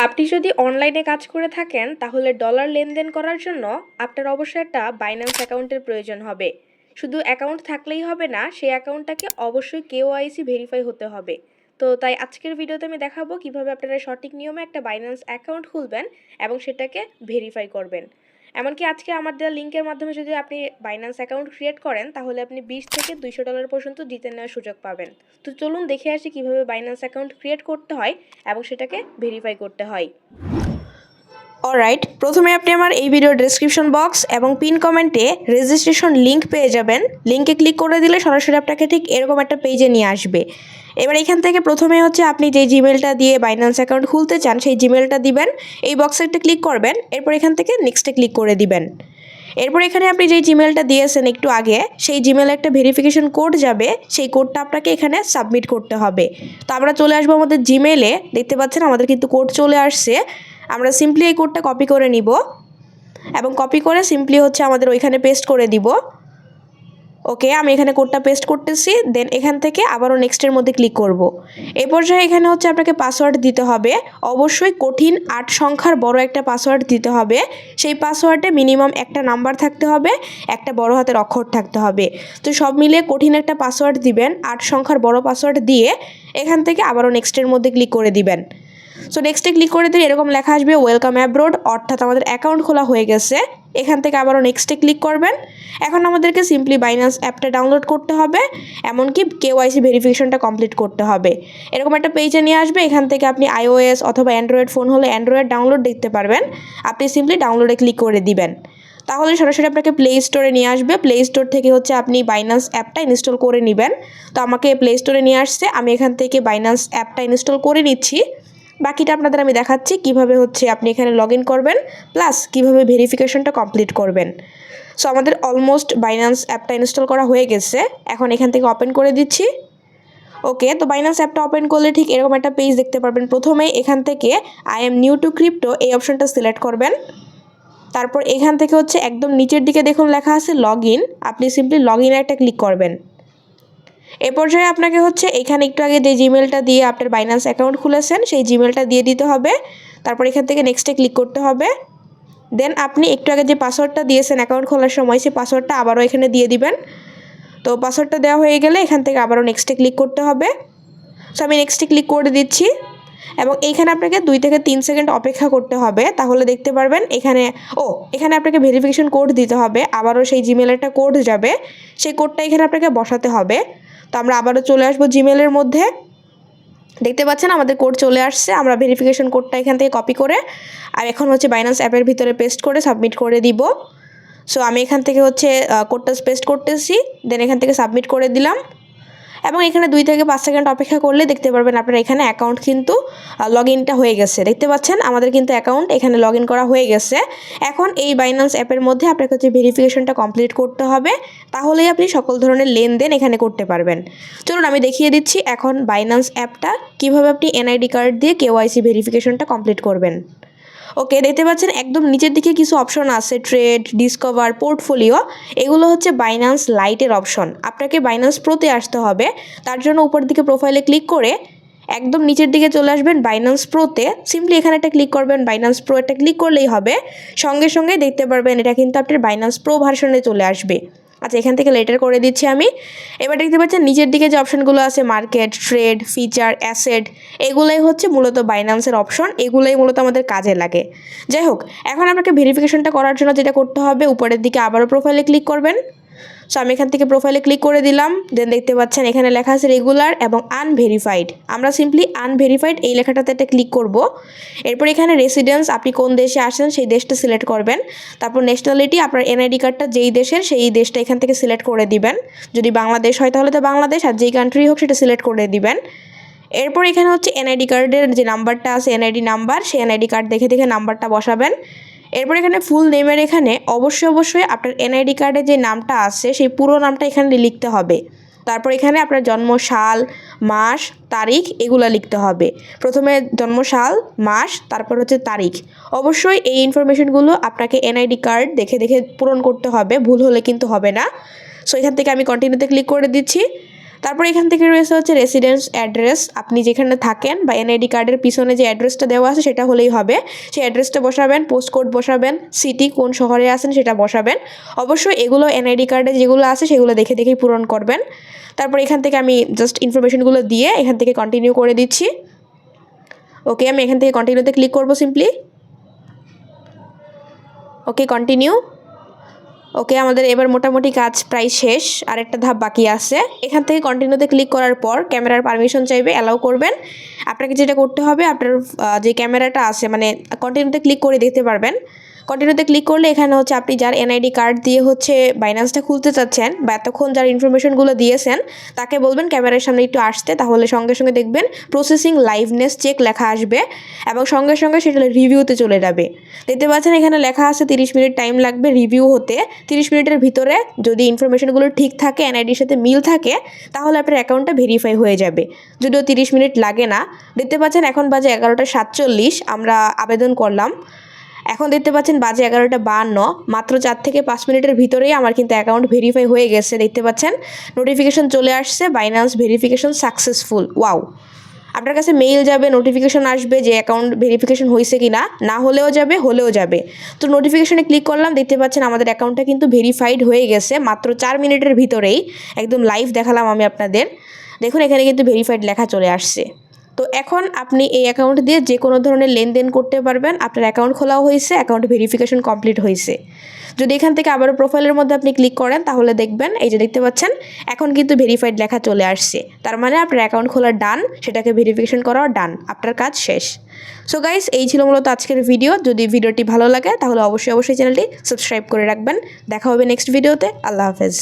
আপনি যদি অনলাইনে কাজ করে থাকেন তাহলে ডলার লেনদেন করার জন্য আপনার অবশ্যই একটা বাইন্যান্স অ্যাকাউন্টের প্রয়োজন হবে। শুধু অ্যাকাউন্ট থাকলেই হবে না, সেই অ্যাকাউন্টটাকে অবশ্যই কেওআইসি ভেরিফাই হতে হবে। তো তাই আজকের ভিডিওতে আমি দেখাবো কিভাবে আপনারা সঠিক নিয়মে একটা বাইন্যান্স অ্যাকাউন্ট খুলবেন এবং সেটাকে ভেরিফাই করবেন। এমনকি আজকে আমার দেওয়া লিঙ্কের মাধ্যমে যদি আপনি বাইন্যান্স অ্যাকাউন্ট ক্রিয়েট করেন তাহলে আপনি 20 থেকে $200 পর্যন্ত জিতে নেওয়ার সুযোগ পাবেন। তো চলুন দেখে আসি কিভাবে বাইন্যান্স অ্যাকাউন্ট ক্রিয়েট করতে হয় এবং সেটাকে ভেরিফাই করতে হয়। অলরাইট, প্রথমে আপনি আমার এই ভিডিওর ডেসক্রিপশন বক্স এবং পিন কমেন্টে রেজিস্ট্রেশন লিঙ্ক পেয়ে যাবেন। লিঙ্কে ক্লিক করে দিলে সরাসরি আপনাকে ঠিক এরকম একটা পেজে নিয়ে আসবে। এবার এখান থেকে প্রথমে হচ্ছে আপনি যে জিমেলটা দিয়ে বাইন্যান্স অ্যাকাউন্ট খুলতে চান সেই জিমেলটা দিবেন, এই বক্সে একটা ক্লিক করবেন, এরপর এখান থেকে নেক্সটে ক্লিক করে দিবেন। এরপর এখানে আপনি যে জিমেলটা দিয়েছেন একটু আগে, সেই জিমেলে একটা ভেরিফিকেশন কোড যাবে, সেই কোডটা আপনাকে এখানে সাবমিট করতে হবে। তো আমরা চলে আসবো আমাদের জিমেলে, দেখতে পাচ্ছেন আমাদের কিন্তু কোড চলে আসছে। আমরা সিম্পলি এই কোডটা কপি করে নিব এবং কপি করে সিম্পলি হচ্ছে আমাদের ওইখানে পেস্ট করে দিব। ওকে, আমি এখানে কোডটা পেস্ট করতেছি, দেন এখান থেকে আবারও নেক্সটের মধ্যে ক্লিক করব। এই পর্যায়ে এখানে হচ্ছে আপনাকে পাসওয়ার্ড দিতে হবে, অবশ্যই কঠিন 8 সংখ্যার বড় একটা পাসওয়ার্ড দিতে হবে। সেই পাসওয়ার্ডে মিনিমাম একটা নাম্বার থাকতে হবে, একটা বড় হাতের অক্ষর থাকতে হবে। তো সব মিলিয়ে কঠিন একটা পাসওয়ার্ড দিবেন, 8 সংখ্যার বড় পাসওয়ার্ড দিয়ে এখান থেকে আবারও নেক্সটের মধ্যে ক্লিক করে দিবেন। সো নেক্সটে ক্লিক করে দিলে এরকম লেখা আসবে ওয়েলকাম অ্যাব্রোড, অর্থাৎ আমাদের অ্যাকাউন্ট খোলা হয়ে গেছে। এখান থেকে আবারও নেক্সটে ক্লিক করবেন। এখন আমাদেরকে সিম্পলি বাইন্যান্স অ্যাপটা ডাউনলোড করতে হবে, এমনকি কেওআইসি ভেরিফিকেশনটা কমপ্লিট করতে হবে। এরকম একটা পেজে নিয়ে আসবে, এখান থেকে আপনি আইওএস অথবা অ্যান্ড্রয়েড ফোন হলে অ্যান্ড্রয়েড ডাউনলোড দেখতে পারবেন। আপনি সিম্পলি ডাউনলোডে ক্লিক করে দিবেন, তাহলে সরাসরি আপনাকে প্লে স্টোরে নিয়ে আসবে। প্লে স্টোর থেকে হচ্ছে আপনি বাইন্যান্স অ্যাপটা ইনস্টল করে নেবেন। তো আমাকে প্লে স্টোরে নিয়ে আসছে, আমি এখান থেকে বাইন্যান্স অ্যাপটা ইনস্টল করে নিচ্ছি। বাকিটা আপনাদের আমি দেখাচ্ছি কিভাবে হচ্ছে আপনি এখানে লগ ইন করবেন, প্লাস কিভাবে ভেরিফিকেশনটা কমপ্লিট করবেন। সো আমাদের অলমোস্ট বাইন্যান্স অ্যাপটা ইনস্টল করা হয়ে গেছে, এখন এখান থেকে ওপেন করে দিচ্ছি। ওকে, তো বাইন্যান্স অ্যাপটা ওপেন করলে ঠিক এরকম একটা পেজ দেখতে পারবেন। প্রথমেই এখান থেকে I am new two crypto এই অপশনটা সিলেক্ট করবেন। তারপর এখান থেকে হচ্ছে একদম নিচের দিকে দেখুন লেখা আছে লগ ইন, আপনি সিম্পলি লগ ইনে একটা ক্লিক করবেন। এ পর্যায়ে আপনাকে হচ্ছে এখানে একটু আগে যে জিমেলটা দিয়ে আপনার বাইন্যান্স অ্যাকাউন্ট খুলেছেন সেই জিমেলটা দিয়ে দিতে হবে। তারপর এখান থেকে নেক্সটে ক্লিক করতে হবে। দেন আপনি একটু আগে যে পাসওয়ার্ডটা দিয়েছেন অ্যাকাউন্ট খোলার সময়, সেই পাসওয়ার্ডটা আবারও এখানে দিয়ে দিবেন। তো পাসওয়ার্ডটা দেওয়া হয়ে গেলে এখান থেকে আবারও নেক্সটে ক্লিক করতে হবে। সো আমি নেক্সটে ক্লিক করে দিচ্ছি এবং এইখানে আপনাকে 2 থেকে 3 সেকেন্ড অপেক্ষা করতে হবে, তাহলে দেখতে পারবেন এখানে আপনাকে ভেরিফিকেশন কোড দিতে হবে। আবারও সেই জিমেলের একটা কোড যাবে, সেই কোডটা এখানে আপনাকে বসাতে হবে। তো আমরা আবারও চলে আসবো জিমেলের মধ্যে, দেখতে পাচ্ছেন আমাদের কোড চলে আসছে। আমরা ভেরিফিকেশন কোডটা এখান থেকে কপি করে আর এখন হচ্ছে বাইন্যান্স অ্যাপের ভিতরে পেস্ট করে সাবমিট করে দিব। সো আমি এখান থেকে হচ্ছে কোডটা পেস্ট করতেছি, দেন এখান থেকে সাবমিট করে দিলাম এবং এখানে 2 থেকে 5 সেকেন্ড অপেক্ষা করলে দেখতে পারবেন আপনার এখানে অ্যাকাউন্ট কিন্তু লগ ইনটা হয়ে গেছে। দেখতে পাচ্ছেন আমাদের কিন্তু অ্যাকাউন্ট এখানে লগ ইন করা হয়ে গেছে। এখন এই বাইন্যান্স অ্যাপের মধ্যে আপনাকে হচ্ছে ভেরিফিকেশনটা কমপ্লিট করতে হবে, তাহলেই আপনি সকল ধরনের লেনদেন এখানে করতে পারবেন। চলুন আমি দেখিয়ে দিচ্ছি এখন বাইন্যান্স অ্যাপটা কীভাবে আপনি এনআইডি কার্ড দিয়ে কেওআইসি ভেরিফিকেশনটা কমপ্লিট করবেন। ওকে, দেখতে পাচ্ছেন একদম নিচের দিকে কিছু অপশন আছে, ট্রেড, ডিসকভার, পোর্টফোলিও। এগুলো হচ্ছে বাইন্যান্স লাইটের অপশন। আপনাকে বাইন্যান্স প্রোতে আসতে হবে, তার জন্য উপর দিকে প্রোফাইলে ক্লিক করে একদম নিচের দিকে চলে আসবেন বাইন্যান্স প্রোতে। সিম্পলি এখানে একটা ক্লিক করবেন, বাইন্যান্স প্রো একটা ক্লিক করলেই হবে। সঙ্গে সঙ্গে দেখতে পারবেন এটা কিন্তু আপনার বাইন্যান্স প্রো ভার্সনে চলে আসবে। আচ্ছা, এখান থেকে লেটার করে দিচ্ছি আমি। এবার দেখতে পাচ্ছেন নিচের দিকে যে অপশনগুলো আছে মার্কেট, ট্রেড, ফিচার, অ্যাসেট, এগুলোই হচ্ছে মূলত বাইন্যান্সের অপশন, এগুলোই মূলত আমাদের কাজে লাগে। যাই হোক, এখন আপনাকে ভেরিফিকেশনটা করার জন্য যেটা করতে হবে, উপরের দিকে আবারও প্রোফাইলে ক্লিক করবেন। সো আমি এখান থেকে প্রোফাইলে ক্লিক করে দিলাম, দেন দেখতে পাচ্ছেন এখানে লেখা আছে রেগুলার এবং আনভেরিফাইড। আমরা সিম্পলি আনভেরিফাইড এই লেখাটাতে একটা ক্লিক করব। এরপর এখানে রেসিডেন্স, আপনি কোন দেশে আসেন সেই দেশটা সিলেক্ট করবেন। তারপর ন্যাশনালিটি, আপনার এনআইডি কার্ডটা যেই দেশের সেই দেশটা এখান থেকে সিলেক্ট করে দিবেন। যদি বাংলাদেশ হয় তাহলে তো বাংলাদেশ, আর যেই কান্ট্রি হোক সেটা সিলেক্ট করে দিবেন। এরপর এখানে হচ্ছে এনআইডি কার্ডের যে নাম্বারটা আছে, এনআইডি নাম্বার, সেই এনআইডি কার্ড দেখে দেখে নাম্বারটা বসাবেন। এরপর এখানে ফুল নেমের এখানে অবশ্যই আপনার এনআইডি কার্ডে যে নামটা আছে সেই পুরো নামটা এখানে লিখতে হবে। তারপর এখানে আপনার জন্ম সাল, মাস, তারিখ এগুলো লিখতে হবে। প্রথমে জন্ম সাল, মাস, তারপর হচ্ছে তারিখ। অবশ্যই এই ইনফরমেশনগুলো আপনাকে এনআইডি কার্ড দেখে দেখে পূরণ করতে হবে, ভুল হলে কিন্তু হবে না। সো এখান থেকে আমি কন্টিনিউতে ক্লিক করে দিচ্ছি। তারপর এখান থেকে রয়েছে হচ্ছে রেসিডেন্স অ্যাড্রেস, আপনি যেখানে থাকেন বা এনআইডি কার্ডের পিছনে যে অ্যাড্রেসটা দেওয়া আছে সেটা হলেই হবে। সেই অ্যাড্রেসটা বসাবেন, পোস্ট কোড বসাবেন, সিটি কোন শহরে আছেন সেটা বসাবেন। অবশ্যই এগুলো এনআইডি কার্ডে যেগুলো আছে সেগুলো দেখে দেখেই পূরণ করবেন। তারপর এখান থেকে আমি জাস্ট ইনফরমেশনগুলো দিয়ে এখান থেকে কন্টিনিউ করে দিচ্ছি। ওকে, আমি এখান থেকে কন্টিনিউতে ক্লিক করব সিম্পলি। ওকে, কন্টিনিউ। ওকে, আমাদের এবার মোটামুটি কাজ প্রায় শেষ, আরেকটা ধাপ বাকি আছে। এখান থেকে কন্টিনিউতে ক্লিক করার পর ক্যামেরার পারমিশন চাইবে, অ্যালাউ করবেন। আপনাকে যেটা করতে হবে, আপনার যে ক্যামেরাটা আছে মানে কন্টিনিউতে ক্লিক করে দেখতে পারবেন। কন্টিনিউতে ক্লিক করলে এখানে হচ্ছে আপনি যার এনআইডি কার্ড দিয়ে হচ্ছে বাইন্যান্সটা খুলতে চাচ্ছেন বা এতক্ষণ যার ইনফরমেশনগুলো দিয়েছেন তাকে বলবেন ক্যামেরার সামনে একটু আসতে, তাহলে সঙ্গে সঙ্গে দেখবেন প্রসেসিং লাইভনেস চেক লেখা আসবে এবং সঙ্গে সঙ্গে সেটা রিভিউতে চলে যাবে। দেখতে পাচ্ছেন এখানে লেখা আছে 30 মিনিট টাইম লাগবে রিভিউ হতে। 30 মিনিটের ভিতরে যদি ইনফরমেশনগুলো ঠিক থাকে, এনআইডির সাথে মিল থাকে, তাহলে আপনার অ্যাকাউন্টটা ভেরিফাই হয়ে যাবে। যদিও 30 মিনিট লাগে না। দেখতে পাচ্ছেন এখন বাজে 11:47, আমরা আবেদন করলাম। এখন দেখতে পাচ্ছেন বাজে 11:52, মাত্র 4 থেকে 5 মিনিটের ভিতরেই আমার কিন্তু অ্যাকাউন্ট ভেরিফাই হয়ে গেছে। দেখতে পাচ্ছেন নোটিফিকেশন চলে আসছে, বাইন্যান্স ভেরিফিকেশন সাকসেসফুল। ওয়াও, আপনার কাছে মেইল যাবে, নোটিফিকেশন আসবে যে অ্যাকাউন্ট ভেরিফিকেশন হয়েছে কি না, না হলেও যাবে, হলেও যাবে। তো নোটিফিকেশনে ক্লিক করলাম, দেখতে পাচ্ছেন আমাদের অ্যাকাউন্টটা কিন্তু ভেরিফাইড হয়ে গেছে মাত্র 4 মিনিটের ভিতরেই। একদম লাইভ দেখালাম আমি আপনাদের। দেখুন এখানে কিন্তু ভেরিফাইড লেখা চলে আসছে। তো এখন আপনি এই অ্যাকাউন্ট দিয়ে যে কোনো ধরনের লেনদেন করতে পারবেন। আপনার অ্যাকাউন্ট খোলাও হয়েছে, অ্যাকাউন্ট ভেরিফিকেশন কমপ্লিট হয়েছে। যদি এখান থেকে আবারও প্রোফাইলের মধ্যে আপনি ক্লিক করেন তাহলে দেখবেন এই যে দেখতে পাচ্ছেন এখন কিন্তু ভেরিফাইড লেখা চলে আসছে। তার মানে আপনার অ্যাকাউন্ট খোলা ডান, সেটাকে ভেরিফিকেশন করাও ডান, আপনার কাজ শেষ। সো গাইস, এই ছিল মূলত আজকের ভিডিও। যদি ভিডিওটি ভালো লাগে তাহলে অবশ্যই চ্যানেলটি সাবস্ক্রাইব করে রাখবেন। দেখা হবে নেক্সট ভিডিওতে। আল্লাহ হাফেজ।